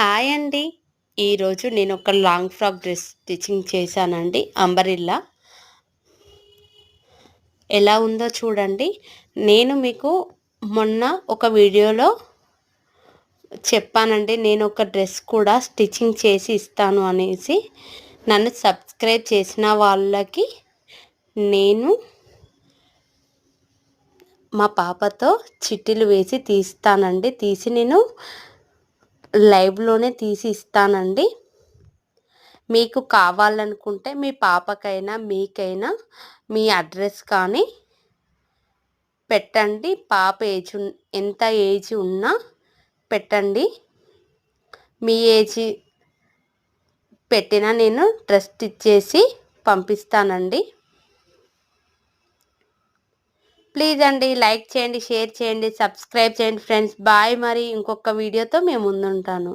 Hi అండి. ఈరోజు నేను ఒక లాంగ్ ఫ్రాక్ డ్రెస్ స్టిచ్చింగ్ చేశానండి. అంబరిల్లా ఎలా ఉందో చూడండి. నేను మీకు మొన్న ఒక వీడియోలో చెప్పానండి. నేను ఒక డ్రెస్ కూడా స్టిచ్చింగ్ చేసి ఇస్తాను అనేసి. నన్ను సబ్స్క్రైబ్ చేసిన వాళ్ళకి నేను మా పాపతో చిట్టీలు వేసి తీస్తానండి. తీసి నేను లైవ్లోనే తీసి ఇస్తానండి. మీకు కావాలనుకుంటే మీ పాపకైనా మీకైనా మీ అడ్రస్ కానీ పెట్టండి. పాప ఎంత ఏజ్ ఉన్నా పెట్టండి. మీ ఏజ్ పెట్టినా నేను డ్రెస్ స్టిచ్ చేసి పంపిస్తానండి. ప్లీజ్ అండి, లైక్ చేయండి, షేర్ చేయండి, సబ్స్క్రైబ్ చేయండి ఫ్రెండ్స్. బాయ్. మరి ఇంకొక వీడియోతో మేము ముందుంటాను.